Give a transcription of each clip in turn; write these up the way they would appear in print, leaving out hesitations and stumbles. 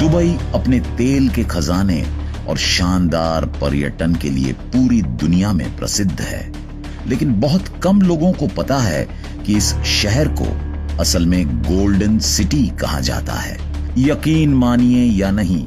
Dubai अपने तेल के खजाने और शानदार पर्यटन के लिए पूरी दुनिया में प्रसिद्ध है, लेकिन बहुत कम लोगों को पता है कि इस शहर को असल में गोल्डन सिटी कहा जाता है। यकीन मानिए या नहीं,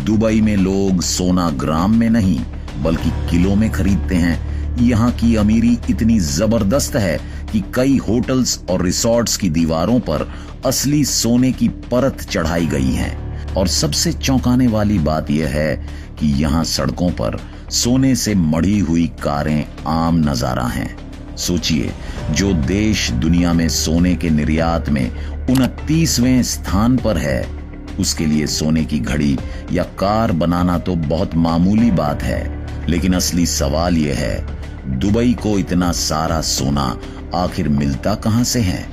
दुबई में लोग सोना ग्राम में नहीं बल्कि किलो में खरीदते हैं। यहाँ की अमीरी इतनी जबरदस्त है कि कई होटल्स और रिसॉर्ट्स की दीवारों पर असली सोने की परत चढ़ाई गई है। और सबसे चौंकाने वाली बात यह है कि यहाँ सड़कों पर सोने से मढ़ी हुई कारें आम नजारा हैं। सोचिए, जो देश दुनिया में सोने के निर्यात में 29वें स्थान पर है, उसके लिए सोने की घड़ी या कार बनाना तो बहुत मामूली बात है। लेकिन असली सवाल यह है, दुबई को इतना सारा सोना आखिर मिलता कहां से है?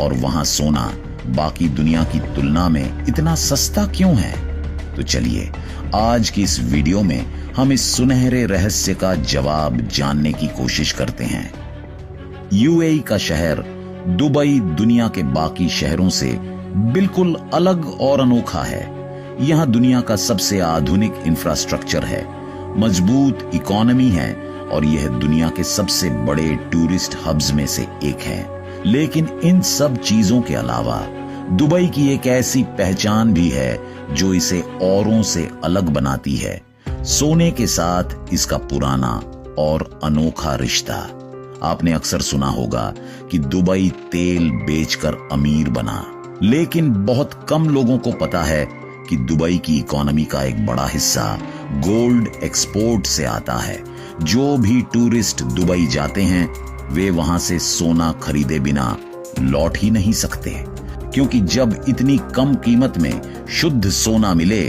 और वहां सोना बाकी दुनिया की तुलना में इतना सस्ता क्यों है? तो चलिए, आज की इस वीडियो में हम इस सुनहरे रहस्य का जवाब जानने की कोशिश करते हैं। यूएई का शहर दुबई दुनिया के बाकी शहरों से बिल्कुल अलग और अनोखा है। यहाँ दुनिया का सबसे आधुनिक इंफ्रास्ट्रक्चर है, मजबूत इकोनॉमी है और यह दुनिया के सबसे बड़े टूरिस्ट हब्स में से एक है। लेकिन इन सब चीजों के अलावा दुबई की एक ऐसी पहचान भी है जो इसे औरों से अलग बनाती है। सोने के साथ इसका पुराना और अनोखा रिश्ता। आपने अक्सर सुना होगा कि दुबई तेल बेचकर अमीर बना, लेकिन बहुत कम लोगों को पता है कि दुबई की इकोनॉमी का एक बड़ा हिस्सा गोल्ड एक्सपोर्ट से आता है। जो भी टूरिस्ट दुबई जाते हैं वे वहां से सोना खरीदे बिना लौट ही नहीं सकते, क्योंकि जब इतनी कम कीमत में शुद्ध सोना मिले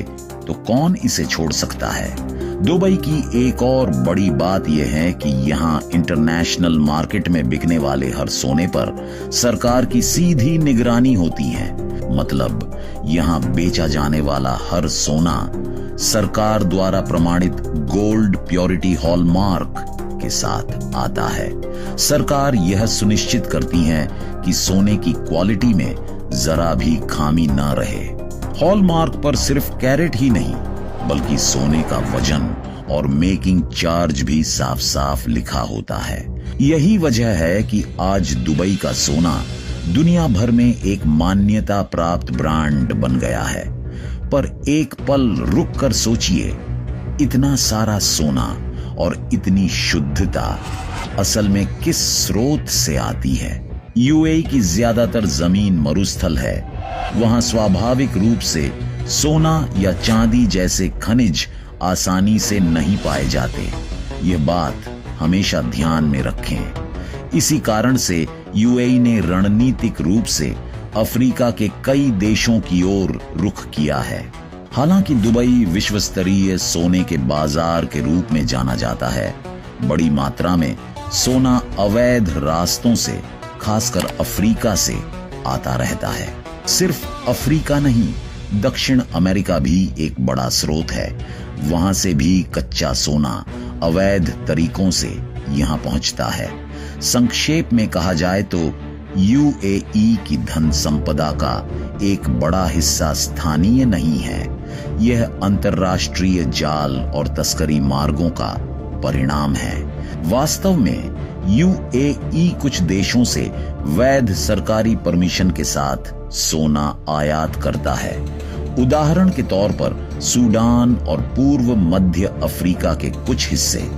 तो कौन इसे छोड़ सकता है। दुबई की एक और बड़ी बात यह है कि यहाँ इंटरनेशनल मार्केट में बिकने वाले हर सोने पर सरकार की सीधी निगरानी होती है। मतलब यहाँ बेचा जाने वाला हर सोना सरकार द्वारा प्रमाणित गोल्ड प्योरिटी हॉलमार्क के साथ आता है। सरकार यह सुनिश्चित करती है कि सोने की क्वालिटी में जरा भी खामी न रहे। हॉलमार्क पर सिर्फ कैरेट ही नहीं बल्कि सोने का वजन और मेकिंग चार्ज भी साफ साफ लिखा होता है। यही वजह है कि आज दुबई का सोना दुनिया भर में एक मान्यता प्राप्त ब्रांड बन गया है। पर एक पल रुक कर सोचिए, इतना सारा सोना और इतनी शुद्धता असल में किस स्रोत से आती है? यूएई की ज्यादातर जमीन मरुस्थल है। वहां स्वाभाविक रूप से सोना या चांदी जैसे खनिज आसानी से नहीं पाए जाते। ये बात हमेशा ध्यान में रखें। इसी कारण से यूएई ने रणनीतिक रूप से अफ्रीका के कई देशों की ओर रुख किया है। हालांकि दुबई विश्व स्तरीय सोने के बाजार के रूप में जाना जाता है, बड़ी मात्रा में सोना अवैध रास्तों से, खासकर अफ्रीका से आता रहता है। सिर्फ अफ्रीका नहीं, दक्षिण अमेरिका भी एक बड़ा स्रोत है। वहां से भी कच्चा सोना अवैध तरीकों से यहां पहुंचता है। संक्षेप में कहा जाए तो यूएई की धन संपदा का एक बड़ा हिस्सा स्थानीय नहीं है। यह अंतर्राष्ट्रीय जाल और तस्करी मार्गों का परिणाम है। वास्तव में यूएई कुछ देशों से वैध सरकारी परमिशन के साथ सोना आयात करता है। उदाहरण के तौर पर सूडान और पूर्व मध्य अफ्रीका के कुछ हिस्से।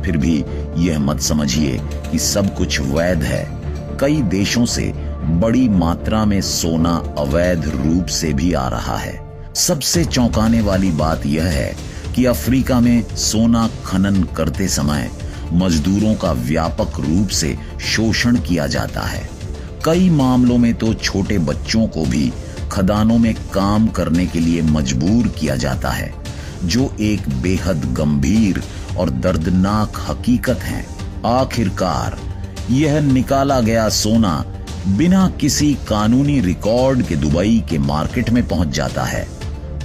फिर भी यह मत समझिए कि सब कुछ वैध है। कई देशों से बड़ी मात्रा में सोना अवैध रूप से भी आ रहा है। सबसे चौंकाने वाली बात यह है कि अफ्रीका में सोना खनन करते समय मजदूरों का व्यापक रूप से शोषण किया जाता है। कई मामलों में तो छोटे बच्चों को भी खदानों में काम करने के लिए मजबूर किया जाता है, जो एक बेहद गंभीर और दर्दनाक हकीकत है। आखिरकार यह निकाला गया सोना बिना किसी कानूनी रिकॉर्ड के दुबई के मार्केट में पहुंच जाता है।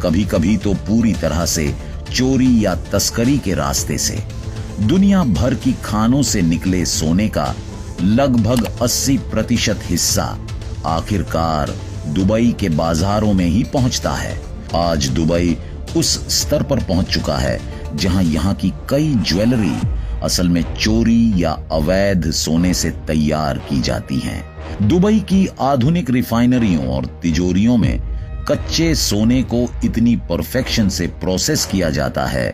कभी कभी तो पूरी तरह से चोरी या तस्करी के रास्ते से। दुनिया भर की खानों से निकले सोने का लगभग 80% हिस्सा आखिरकार दुबई के बाजारों में ही पहुंचता है। आज दुबई उस स्तर पर पहुंच चुका है जहां यहां की कई ज्वेलरी असल में चोरी या अवैध सोने से तैयार की जाती हैं। दुबई की आधुनिक रिफाइनरियों और तिजोरियों में कच्चे सोने को इतनी परफेक्शन से प्रोसेस किया जाता है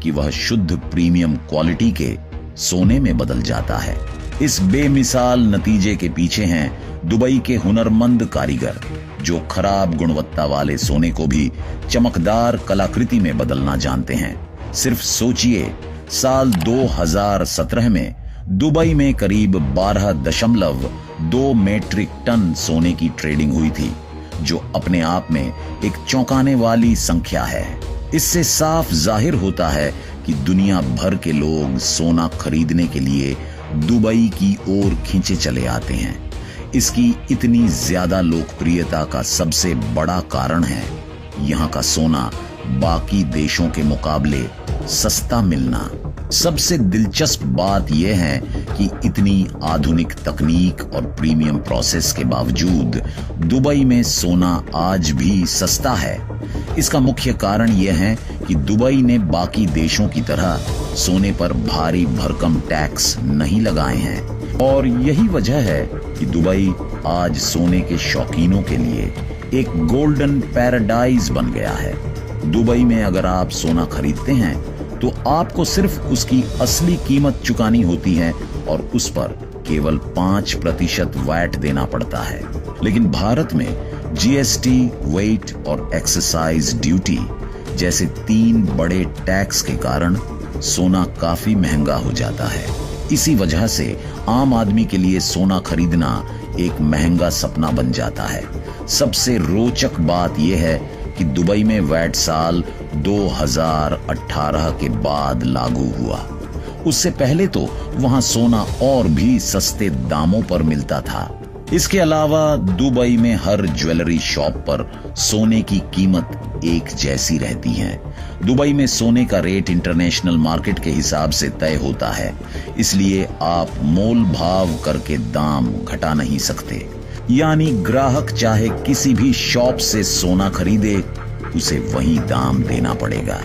कि वह शुद्ध प्रीमियम क्वालिटी के सोने में बदल जाता है। इस बेमिसाल नतीजे के पीछे हैं दुबई के हुनरमंद कारीगर, जो खराब गुणवत्ता वाले सोने को भी चमकदार कलाकृति में बदलना जानते हैं। सिर्फ सोचिए, साल 2017 में दुबई में करीब 12.2 मीट्रिक टन सोने की ट्रेडिंग हुई थी, जो अपने आप में एक चौंकाने वाली संख्या है। इससे साफ जाहिर होता है कि दुनिया भर के लोग सोना खरीदने के लिए दुबई की ओर खींचे चले आते हैं। इसकी इतनी ज्यादा लोकप्रियता का सबसे बड़ा कारण है यहाँ का सोना बाकी देशों के मुकाबले सस्ता मिलना। सबसे दिलचस्प बात यह है कि इतनी आधुनिक तकनीक और प्रीमियम प्रोसेस के बावजूद दुबई में सोना आज भी सस्ता है। इसका मुख्य कारण यह है कि दुबई ने बाकी देशों की तरह सोने पर भारी भरकम टैक्स नहीं लगाए हैं, और यही वजह है कि दुबई आज सोने के शौकीनों के लिए एक गोल्डन पैराडाइज बन गया है। दुबई में अगर आप सोना खरीदते हैं तो आपको सिर्फ उसकी असली कीमत चुकानी होती है और उस पर केवल 5% वैट देना पड़ता है। लेकिन भारत में जीएसटी, वेट और एक्साइज ड्यूटी जैसे 3 बड़े टैक्स के कारण सोना काफी महंगा हो जाता है। इसी वजह से आम आदमी के लिए सोना खरीदना एक महंगा सपना बन जाता है। सबसे रोचक बात यह है कि दुबई में वैट साल 2018 के बाद लागू हुआ। उससे पहले तो वहां सोना और भी सस्ते दामों पर मिलता था। इसके अलावा दुबई में हर ज्वेलरी शॉप पर सोने की कीमत एक जैसी रहती है। दुबई में सोने का रेट इंटरनेशनल मार्केट के हिसाब से तय होता है, इसलिए आप मोल भाव करके दाम घटा नहीं सकते। यानी ग्राहक चाहे किसी भी शॉप से सोना खरीदे, उसे वही दाम देना पड़ेगा।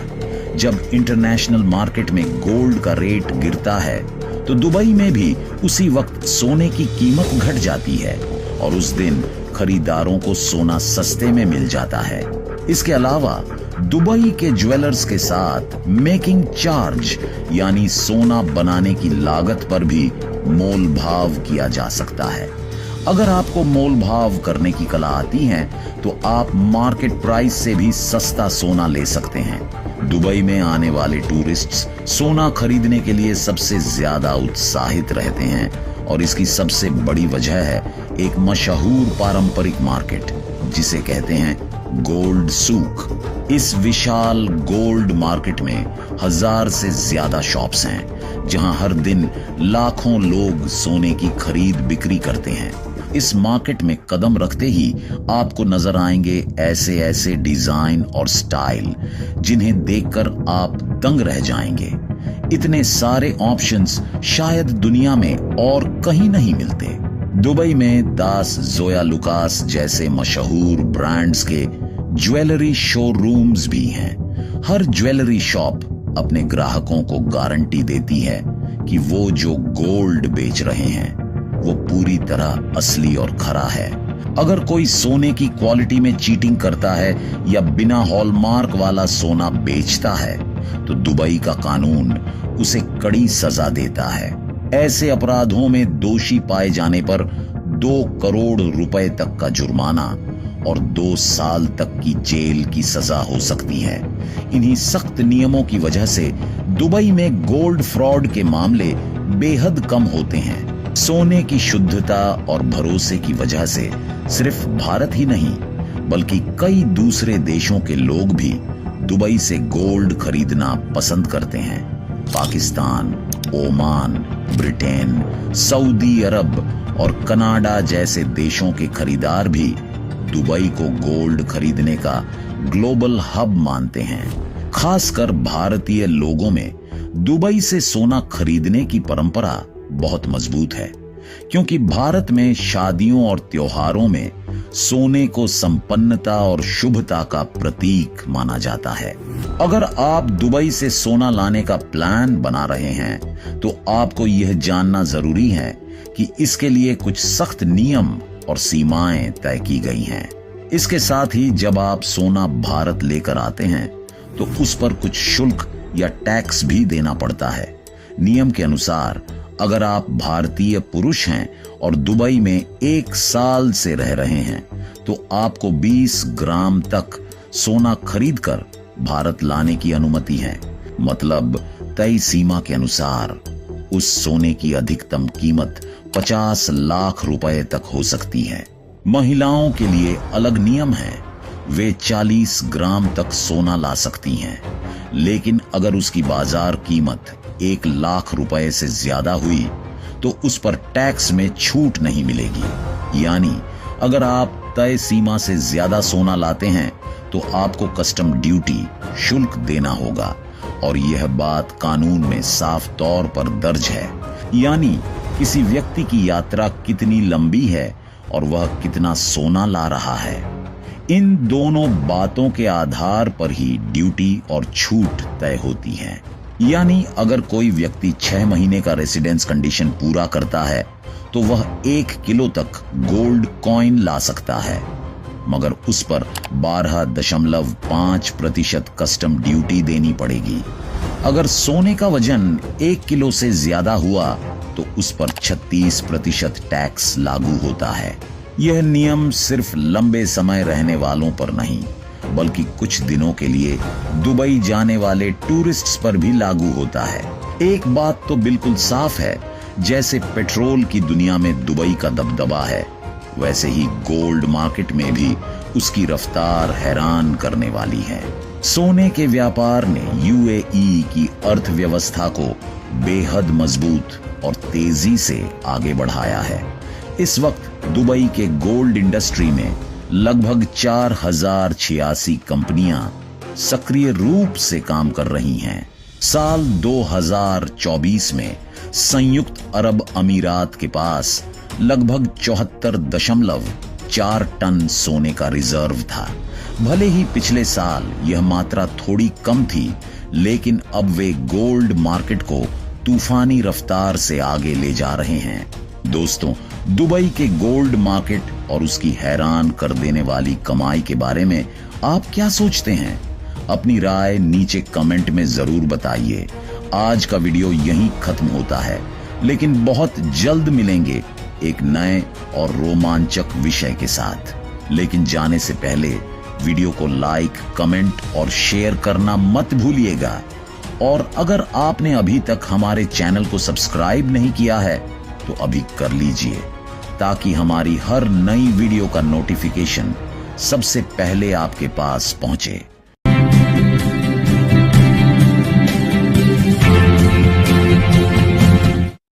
जब इंटरनेशनल मार्केट में गोल्ड का रेट गिरता है तो दुबई में भी उसी वक्त सोने की कीमत घट जाती है और उस दिन खरीदारों को सोना सस्ते में मिल जाता है। इसके अलावा दुबई के ज्वेलर्स के साथ मेकिंग चार्ज यानी सोना बनाने की लागत पर भी मोल भाव किया जा सकता है। अगर आपको मोल भाव करने की कला आती है तो आप मार्केट प्राइस से भी सस्ता सोना ले सकते हैं। दुबई में आने वाले टूरिस्ट्स सोना खरीदने के लिए सबसे ज्यादा उत्साहित रहते हैं और इसकी सबसे बड़ी वजह है एक मशहूर पारंपरिक मार्केट जिसे कहते हैं गोल्ड सूक। इस विशाल गोल्ड मार्केट में 1000 से ज्यादा शॉप्स हैं जहां हर दिन लाखों लोग सोने की खरीद बिक्री करते हैं। इस मार्केट में कदम रखते ही आपको नजर आएंगे ऐसे ऐसे डिजाइन और स्टाइल जिन्हें देखकर आप दंग रह जाएंगे। इतने सारे ऑप्शंस शायद दुनिया में और कहीं नहीं मिलते। दुबई में दास, जोया लुकास जैसे मशहूर ब्रांड्स के ज्वेलरी शोरूम्स भी हैं। हर ज्वेलरी शॉप अपने ग्राहकों को गारंटी देती है कि वो जो गोल्ड बेच रहे हैं वो पूरी तरह असली और खरा है। अगर कोई सोने की क्वालिटी में चीटिंग करता है या बिना हॉलमार्क वाला सोना बेचता है तो दुबई का कानून उसे कड़ी सजा देता है। ऐसे अपराधों में दोषी पाए जाने पर 2 करोड़ रुपए तक का जुर्माना और 2 साल तक की जेल की सजा हो सकती है। इन्हीं सख्त नियमों की वजह से दुबई में गोल्ड फ्रॉड के मामले बेहद कम होते हैं। सोने की शुद्धता और भरोसे की वजह से सिर्फ भारत ही नहीं बल्कि कई दूसरे देशों के लोग भी दुबई से गोल्ड खरीदना पसंद करते हैं। पाकिस्तान, ओमान, ब्रिटेन, सऊदी अरब और कनाडा जैसे देशों के खरीदार भी दुबई को गोल्ड खरीदने का ग्लोबल हब मानते हैं। खासकर भारतीय लोगों में दुबई से सोना खरीदने की परंपरा बहुत मजबूत है, क्योंकि भारत में शादियों और त्योहारों में सोने को संपन्नता और शुभता का प्रतीक माना जाता है। अगर आप दुबई से सोना लाने का प्लान बना रहे हैं तो आपको यह जानना जरूरी है कि इसके लिए कुछ सख्त नियम और सीमाएं तय की गई हैं। इसके साथ ही जब आप सोना भारत लेकर आते हैं तो उस पर कुछ शुल्क या टैक्स भी देना पड़ता है। नियम के अनुसार अगर आप भारतीय पुरुष हैं और दुबई में 1 साल से रह रहे हैं तो आपको 20 ग्राम तक सोना खरीदकर भारत लाने की अनुमति है। मतलब तय सीमा के अनुसार उस सोने की अधिकतम कीमत 50 लाख रुपए तक हो सकती है। महिलाओं के लिए अलग नियम है, वे 40 ग्राम तक सोना ला सकती हैं, लेकिन अगर उसकी बाजार कीमत 1 लाख रुपए से ज्यादा हुई तो उस पर टैक्स में छूट नहीं मिलेगी। यानी अगर आप तय सीमा से ज्यादा सोना लाते हैं तो आपको कस्टम ड्यूटी शुल्क देना होगा और यह बात कानून में साफ तौर पर दर्ज है। यानी किसी व्यक्ति की यात्रा कितनी लंबी है और वह कितना सोना ला रहा है, इन दोनों बातों के आधार पर ही ड्यूटी और छूट तय होती है। यानी अगर कोई व्यक्ति 6 महीने का रेसिडेंस कंडीशन पूरा करता है तो वह 1 किलो तक गोल्ड कॉइन ला सकता है, मगर उस पर 12.5% कस्टम ड्यूटी देनी पड़ेगी। अगर सोने का वजन 1 किलो से ज्यादा हुआ तो उस पर 36% टैक्स लागू होता है। यह नियम सिर्फ लंबे समय रहने वालों पर नहीं बल्कि कुछ दिनों के लिए दुबई जाने वाले टूरिस्ट्स पर भी लागू होता है। एक बात तो बिल्कुल साफ है, जैसे पेट्रोल की दुनिया में दुबई का दबदबा है, वैसे ही गोल्ड मार्केट में भी उसकी रफ्तार हैरान करने वाली है। सोने के व्यापार ने यूएई की अर्थव्यवस्था को बेहद मजबूत और तेजी से आगे बढ़ाया है। इस वक्त दुबई के गोल्ड इंडस्ट्री में लगभग 4086 कंपनियां सक्रिय रूप से काम कर रही हैं। साल 2024 में संयुक्त अरब अमीरात के पास लगभग 74.4 टन सोने का रिजर्व था। भले ही पिछले साल यह मात्रा थोड़ी कम थी, लेकिन अब वे गोल्ड मार्केट को तूफानी रफ्तार से आगे ले जा रहे हैं। दोस्तों, दुबई के गोल्ड मार्केट और उसकी हैरान कर देने वाली कमाई के बारे में आप क्या सोचते हैं? अपनी राय नीचे कमेंट में जरूर बताइए। आज का वीडियो यहीं खत्म होता है, लेकिन बहुत जल्द मिलेंगे एक नए और रोमांचक विषय के साथ। लेकिन जाने से पहले वीडियो को लाइक, कमेंट और शेयर करना मत भूलिएगा। और अगर आपने अभी तक हमारे चैनल को सब्सक्राइब नहीं किया है तो अभी कर लीजिए, ताकि हमारी हर नई वीडियो का नोटिफिकेशन सबसे पहले आपके पास पहुंचे।